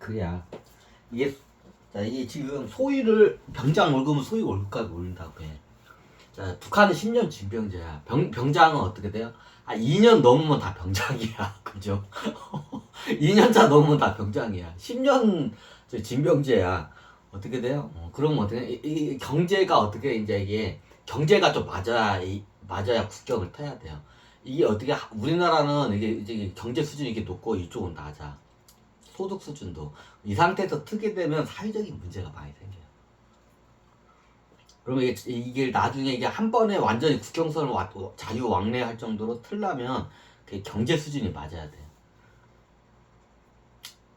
그래야 이게 자 이게 지금 소위를 병장 월급은 소위 월급까지 올린다고 해. 자 북한은 10년 징병제야. 병장은 어떻게 돼요? 2년 넘으면 다 병장이야. 그죠? 2년차 넘으면 다 병장이야. 10년 징병제야. 어떻게 돼요? 그럼 어떻게 이 경제가 어떻게 이제 이게 경제가 좀 맞아야 국격을 타야 돼요. 이게 어떻게 우리나라는 이게 이제 경제 수준이 이렇게 높고 이쪽은 낮아. 소득 수준도 이 상태에서 트게 되면 사회적인 문제가 많이 생겨요. 그러면 이게 나중에 이게 한 번에 완전히 국경선을 자유왕래할 정도로 틀려면 그 경제 수준이 맞아야 돼요.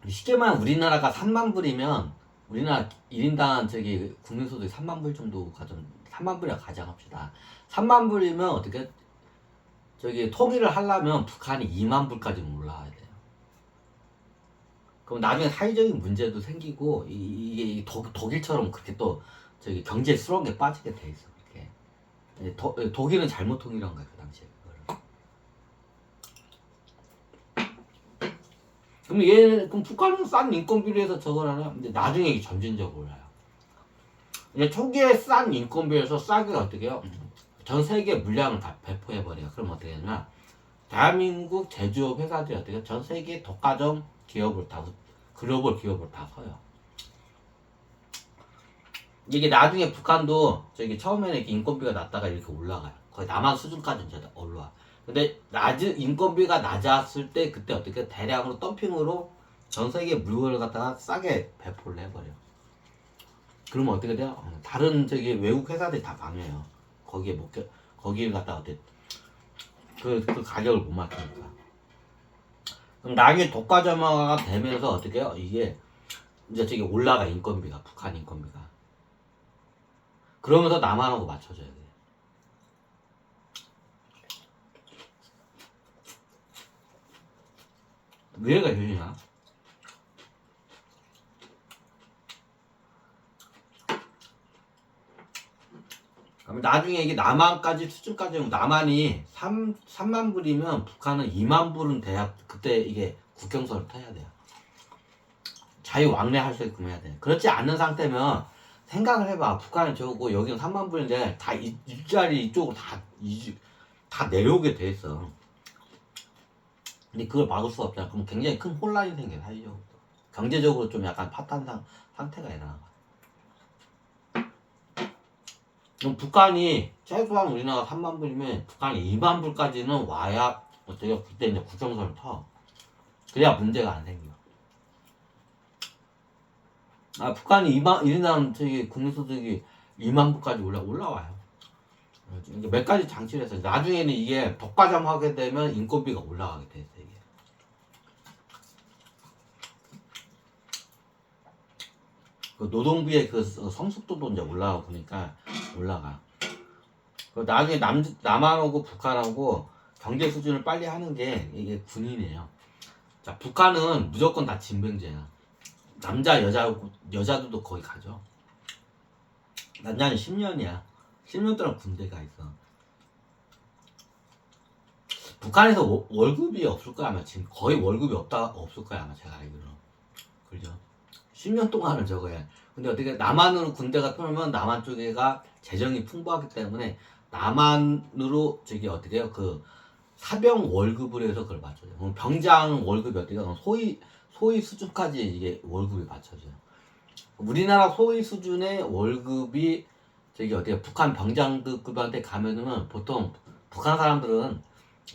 쉽게 말하면 우리나라가 3만 불이면 우리나라 1인당 국민소득이 3만 불 정도가 좀 3만 불이라 가정합시다. 3만 불이면 어떻게 통일을 하려면 북한이 2만 불까지 올라와야 돼요. 그럼 나중에 사회적인 문제도 생기고 이게 독일처럼 그렇게 또 경제 수렁에 빠지게 돼 있어. 그렇게 독일은 잘못 통일한 거야 그 당시에 그거를. 그럼 북한은 싼 인건비로 해서 저걸 하나? 근데 나중에 이게 점진적으로 올라요. 이제 초기에 싼 인건비에서 싸게 어떻게 해요? 전 세계 물량을 다 배포해버려요. 그럼 어떻게 하냐면 대한민국 제조업 회사들이 어떻게 해요? 전 세계 독과점 기업을 다 글로벌 기업을 다 서요. 이게 나중에 북한도 처음에는 이렇게 인건비가 낮다가 이렇게 올라가요. 거의 남한 수준까지 이제 올라와. 근데 인건비가 낮았을 때 그때 어떻게 대량으로 덤핑으로 전 세계 물건을 갖다가 싸게 배포를 해버려. 그러면 어떻게 돼요? 다른 외국 회사들이 다 망해요. 거기를 갖다가 어떻게 그 가격을 못 맞추니까. 그럼 나중에 독과점화가 되면서 어떻게 해요? 이게 이제 올라가 인건비가 북한 인건비가. 그러면서 남한하고 맞춰져야 돼. 이해가 되냐? 그럼 나중에 이게 남한까지 수준까지 오면 남한이 3만 불이면 북한은 2만 불은 돼야 그때 이게 국경선을 타야 돼요. 자유왕래할 수 있게끔 해야 돼. 그렇지 않는 상태면 생각을 해봐. 북한은 저거 여기는 3만 불인데 다 일자리 이쪽으로 다 내려오게 돼 있어. 근데 그걸 막을 수가 없잖아. 그럼 굉장히 큰 혼란이 생겨 사회적으로. 경제적으로 좀 약간 파탄 상태가 일어나. 그럼 북한이 최소한 우리나라 3만 불이면 북한이 2만 불까지는 와야 어때요? 그때 이제 국경선을 터. 그래야 문제가 안 생겨. 북한이 1인당 국민소득이 2만 불까지 올라와요. 이게 몇 가지 장치를 해서 나중에는 이게 독과점 하게 되면 인건비가 올라가게 돼 있어 이게. 그 노동비의 그 성숙도도 이제 올라가고 그러니까 올라가. 나중에 남한하고 북한하고 경제 수준을 빨리 하는 게 이게 군인이에요. 자, 북한은 무조건 다 징병제야. 여자들도 거기 가죠. 남자는 10년이야. 10년 동안 군대 가 있어. 북한에서 월급이 없을 거야 아마. 지금 거의 월급이 없을 거야 아마 제가 알기로는. 그죠? 10년 동안은 저거 해. 근데 어떻게 남한으로 군대가 편하면 남한 쪽에가 재정이 풍부하기 때문에 남한으로 어떻게 해요? 그 사병 월급으로 해서 그걸 맞춰요. 그럼 병장 월급이 어떻게 해요? 소위 수준까지 이게 월급이 맞춰져요. 우리나라 소위 수준의 월급이 어떻게 북한 병장급한테 가면은 보통 북한 사람들은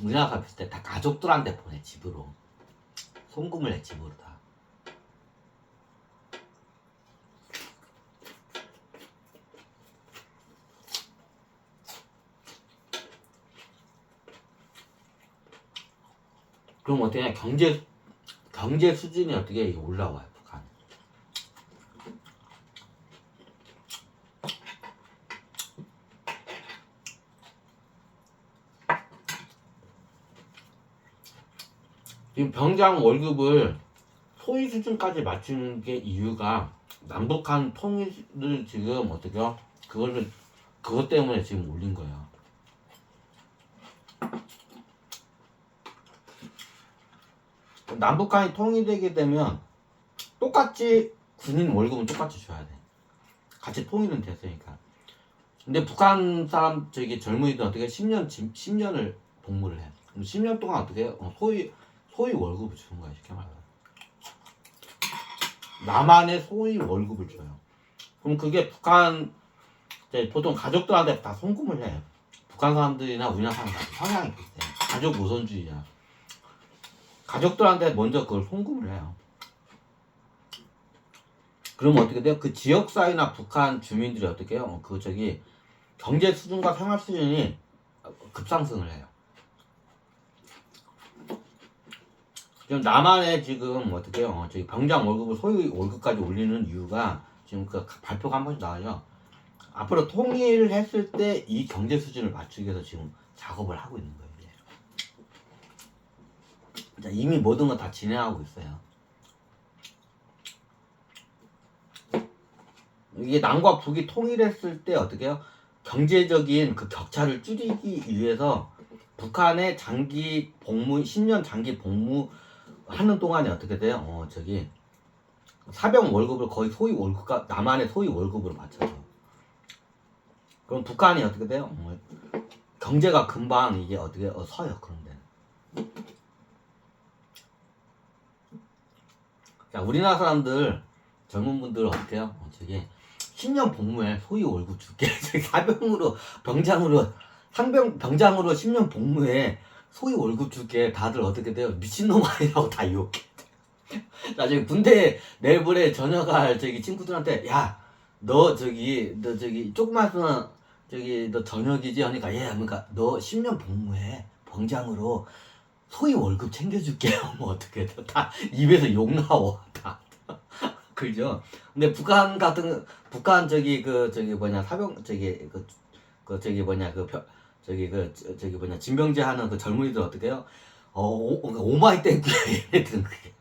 우리나라 사람 비슷해. 다 가족들한테 보내 집으로. 송금을 해 집으로 다. 그럼 어떻게 해? 경제 수준이 어떻게 올라와요 북한. 지금 병장 월급을 소위 수준까지 맞추는 게 이유가 남북한 통일을 지금 어떻게 해요? 그것 때문에 지금 올린 거예요. 남북한이 통일되게 되면 똑같이 군인 월급은 똑같이 줘야 돼. 같이 통일은 됐으니까. 근데 북한 사람 저기 젊은이들 어떻게 10년을 복무를 해. 그럼 10년 동안 어떻게 해요? 소위 월급을 주는 거야, 쉽게 말해서. 남한의 소위 월급을 줘요. 그럼 그게 북한 보통 가족들한테 다 송금을 해. 북한 사람들이나 우리나라 사람들 성향이 비슷해. 가족 우선주의야. 가족들한테 먼저 그걸 송금을 해요. 그러면 어떻게 돼요? 그 지역사회나 북한 주민들이 어떻게 해요? 그 저기 경제 수준과 생활 수준이 급상승을 해요. 지금 남한에 지금 어떻게 해요? 저기 병장 월급을 소위 월급까지 올리는 이유가 지금 그 발표가 한 번씩 나와요. 앞으로 통일을 했을 때 이 경제 수준을 맞추기 위해서 지금 작업을 하고 있는 거예요. 이제. 이미 모든 건 다 진행하고 있어요. 이게 남과 북이 통일했을 때 어떻게 해요? 경제적인 그 격차를 줄이기 위해서 북한의 장기 복무, 10년 장기 복무 하는 동안에 어떻게 돼요? 저기 사병 월급을 거의 소위 월급과 남한의 소위 월급으로 맞춰요. 그럼 북한이 어떻게 돼요? 경제가 금방 이게 어떻게 서요 그런데. 자, 우리나라 사람들 젊은 분들 어떻게 해요? 저기 10년 복무에 소위 월급 줄게. 사병으로 병장으로 병장으로 10년 복무에 소위 월급 줄게. 다들 어떻게 돼요? 미친놈 아니라고 다 욕해. 나중에 군대 내일모레 저녁할 저기 친구들한테 야 너 저기 조그만 수는 저기 너 저녁이지 하니까 예 그러니까 너 10년 복무해 병장으로 소위 월급 챙겨줄게. 뭐 어떻게 돼? 다 입에서 욕 나와 다. 그죠? 근데 북한 저기 저기 뭐냐 사병 저기 저기 뭐냐 저기 뭐냐 진병제 하는 그 젊은이들 어떻게 해요? 오마이 땡큐 얘네들은 그게.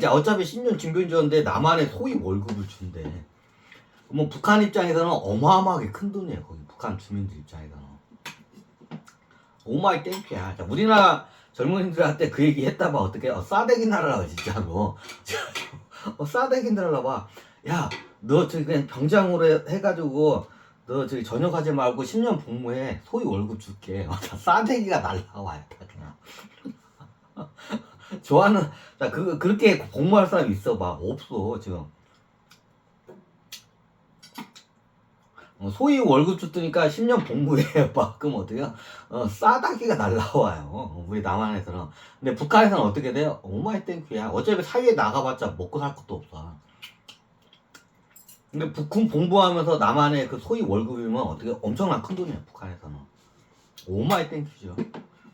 자, 어차피 10년 징병제인데 남한에 소위 월급을 준대. 뭐 북한 입장에서는 어마어마하게 큰 돈이에요. 거기 북한 주민들 입장에서는. 오마이 땡큐야. 자, 우리나라 젊은이들한테 그 얘기 했다봐 어떻게? 싸대기 날아라 진짜로. 싸대기 날아봐. 야, 너 저기 그냥 병장으로 해가지고 너 저기 전역하지 말고 10년 복무해. 소위 월급 줄게. 싸대기가 날라와요, 다 그냥. 좋아하는, 자, 그렇게 복무할 사람 있어봐. 없어, 지금. 소위 월급 줬으니까 10년 복무해. 봐. 그럼 어떡해요? 싸다기가 날라와요. 우리 남한에서는. 근데 북한에서는 어떻게 돼요? 오마이 땡큐야. 어차피 사회에 나가봤자 먹고 살 것도 없어. 근데 북한 공부하면서 남한의 그 소위 월급이면 어떻게 엄청난 큰 돈이야, 북한에서는. 오마이 땡큐죠.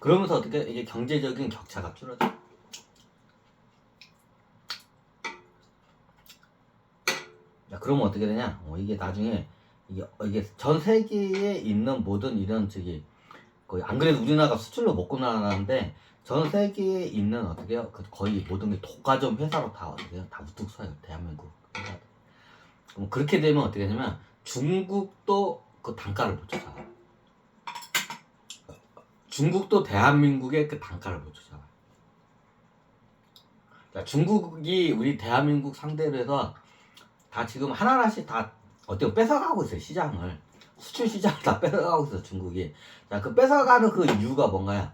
그러면서 어떻게 이게 경제적인 격차가 줄어져. 자, 그러면 어떻게 되냐? 이게 나중에 이게 전 세계에 있는 모든 이런 저기 거의 안 그래도 우리나라가 수출로 먹고 나가는데 전 세계에 있는 어떻게요? 거의 모든 게 독과점 회사로 다 어떻게요? 다 우뚝 서요. 대한민국 회사. 그럼 그렇게 되면 어떻게 되냐면 중국도 그 단가를 못 쫓아가요. 중국도 대한민국의 그 단가를 못 쫓아가요. 자, 중국이 우리 대한민국 상대로 해서 다 지금 하나하나씩 다 어떻게 뺏어가고 있어요. 시장을. 수출 시장을 다 뺏어가고 있어 중국이. 자, 그 뺏어가는 그 이유가 뭔가요?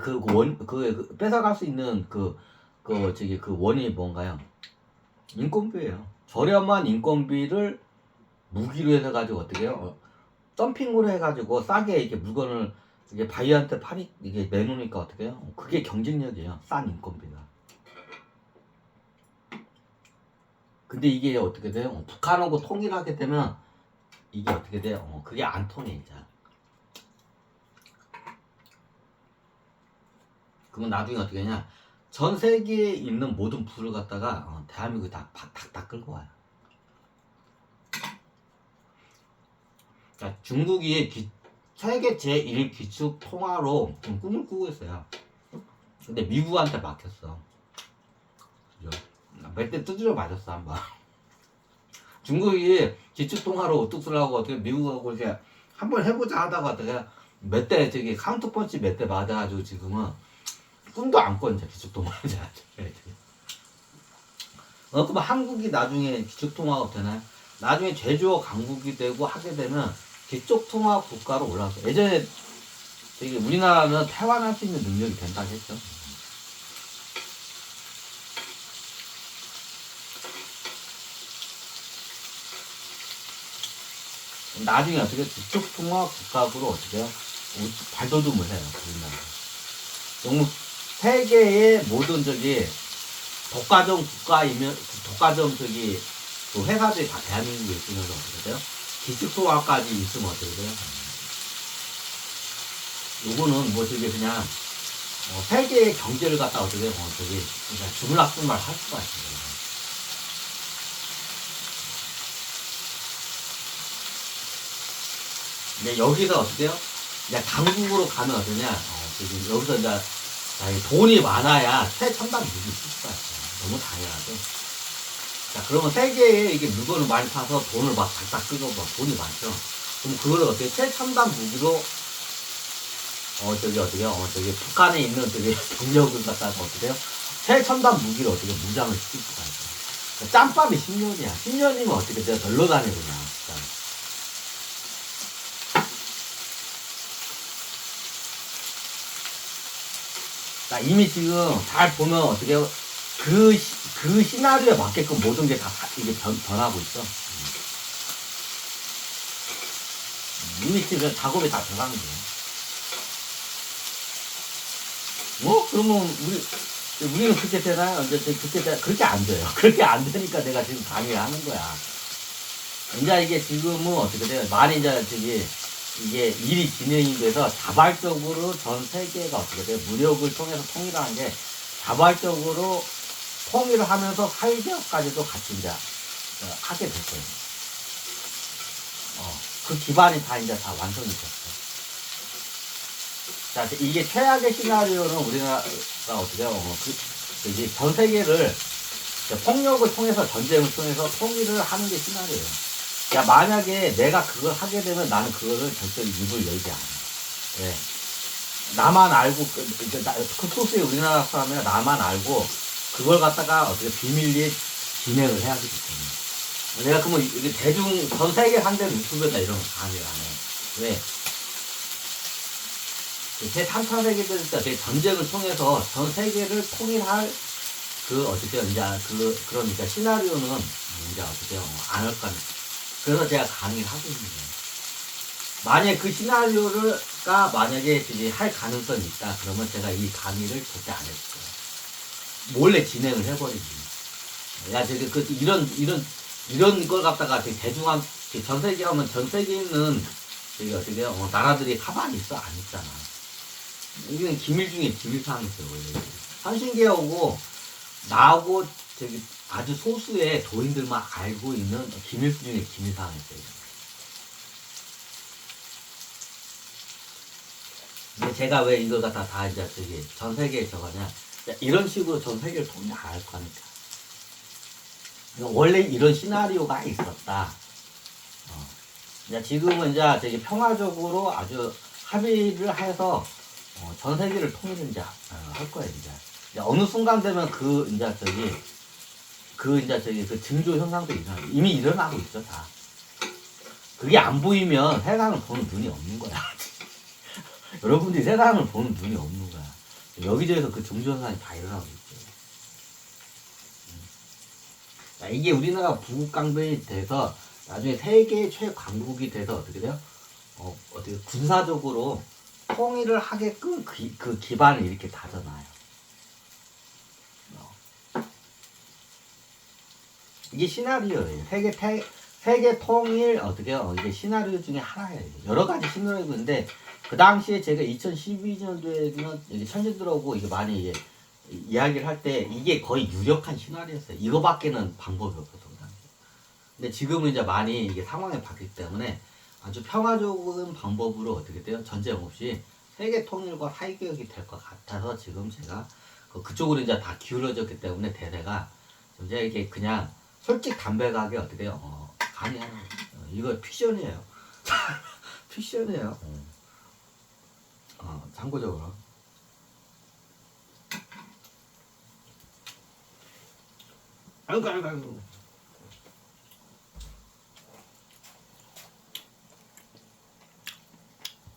그 뺏어갈 수 있는 그 원인이 뭔가요? 인건비예요. 저렴한 인건비를 무기로 해서 가지고 어떻게 해요? 덤핑으로 해가지고 싸게 이게 물건을 이게 바이한테 이게 내놓으니까 어떻게 해요? 그게 경쟁력이에요. 싼 인건비가. 근데 이게 어떻게 돼요? 북한하고 통일하게 되면 이게 어떻게 돼요? 그게 안 통해 이제. 그러면 나중에 어떻게 하냐? 전 세계에 있는 모든 부를 갖다가 대한민국이 다 끌고 와요. 자, 중국이 세계 제1 기축 통화로 꿈을 꾸고 있어요. 근데 미국한테 막혔어. 그죠? 몇 대 두드려 맞았어 한번. 중국이 기축통화로 우뚝쓰라고 어떻게 미국하고 이렇게 한번 해보자 하다가 어떻게 몇 대 저기 카운터펀치 몇 대 맞아가지고 지금은 꿈도 안 꿔, 이제 기축통합이잖아. 그럼 한국이 나중에 기축통합 되나요? 나중에 제주어 강국이 되고 하게 되면 기축통합 국가로 올라왔어. 예전에 되게 우리나라는 태환할 수 있는 능력이 된다고 했죠. 나중에 어떻게 기축통합 국가로 어떻게 해요? 발돋움을 해요. 우리나라. 너무 세계의 모든 독과점 국가이면 독과점 그 회사들이 다 대한민국에 있으면서 어떻게 돼요? 기축통합까지 있으면 어떻게 돼요? 요거는 그냥 세계의 경제를 갖다 어떻게 그냥 주물락주물 할 수가 있어요. 근데 여기서 어떻게 해요? 그냥 강국으로 가면 어떠냐? 여기서 이제 돈이 많아야 최첨단 무기 쓸 수가 있어요. 너무 당연하죠. 자, 그러면 세계에 이게 물건을 많이 파서 돈을 막 작작 끄고 막 돈이 많죠. 그럼 그걸 어떻게 최첨단 무기로 북한에 있는 병력을 갖다가 어떻게 해요? 최첨단 무기를 어떻게 무장을 시킬 수가 있어요. 그러니까 짬밥이 10년이야. 10년이면 어떻게 돼요? 덜러 다니구나. 자, 이미 지금 잘 보면 어떻게 해요? 그 시나리오에 맞게끔 모든 게 다 이게 변하고 있어. 이미 지금 작업이 다 들어가는 거예요. 그러면 우리는 그렇게 되나요? 그렇게 안 돼요. 그렇게 안 되니까 내가 지금 강의를 하는 거야. 이제 이게 지금은 어떻게 돼요? 많이 이게 일이 진행이 돼서 자발적으로 전 세계가 어떻게 돼요? 무력을 통해서 통일하는 게 자발적으로 통일을 하면서 사회개혁까지도 같이 이제 하게 됐어요. 그 기반이 다 이제 다 완성이 됐어요. 자, 이게 최악의 시나리오는 우리나라가 어떻게 해요? 전 세계를 폭력을 통해서 전쟁을 통해서 통일을 하는 게 시나리오예요. 야, 만약에 내가 그걸 하게 되면 나는 그거를 절대 입을 열지 않아. 왜? 나만 알고, 그 소수의 우리나라 사람이나 나만 알고, 그걸 갖다가 어떻게 비밀리에 진행을 해야 되기 때문에. 내가 그러면 이게 전 세계 상대로 유튜브에다 이런 거 강의를 안 해. 왜? 제3차 세계대전 전쟁을 통해서 전 세계를 통일할 그러니까 시나리오는 이제 어떻게 안 할 거니까. 그래서 제가 강의를 하고 있는 거예요. 만약에 그 시나리오가 만약에 할 가능성이 있다. 그러면 제가 이 강의를 절대 안 했을 거예요. 몰래 진행을 해버리지. 야, 이런 걸 갖다가 전 세계 하면 전 세계에 있는 나라들이 가만히 있어? 안 있잖아. 이건 기밀 중에 기밀 사항이었어요, 원래. 현신계하고 나하고 아주 소수의 도인들만 알고 있는 기밀 중에 기밀 사항이었어요. 근데 제가 왜 이걸 갖다 다 이제 전 세계에 저거냐. 이런 식으로 전 세계를 통일 안 할 거니까. 원래 이런 시나리오가 있었다. 지금은 이제 평화적으로 아주 합의를 해서 전 세계를 통일을 이제 할 거예요, 이제. 어느 순간 되면 그 징조 현상도 이미 일어나고 있어, 다. 그게 안 보이면 세상을 보는 눈이 없는 거야. 여러분들이 세상을 보는 눈이 없는 거야. 여기저기서 그 징조 현상이 다 일어나고 있어요. 자, 이게 우리나라 부국강병이 돼서 나중에 세계 최강국이 돼서 어떻게 돼요? 어떻게 군사적으로 통일을 하게끔 그 기반을 이렇게 다져놔요. 이게 시나리오예요. 세계 통일 이게 시나리오 중에 하나예요. 여러 가지 시나리오가 있는데 그 당시에 제가 2012년도에는 천재들하고 이게 많이 이야기를 할 때 이게 거의 유력한 시나리오였어요. 이거밖에는 방법이 없어서 그 당시에. 근데 지금은 이제 많이 이게 상황이 바뀌기 때문에 아주 평화적인 방법으로 어떻게 돼요? 전쟁 없이 세계 통일과 사회개혁이 될 것 같아서 지금 제가 그쪽으로 이제 다 기울어졌기 때문에 대세가 이제 이게 그냥 솔직 담백하게 어떻게 해요? 강의하는 이거 픽션이에요. 픽션이에요. 참고적으로. 아이고 아이고 아이고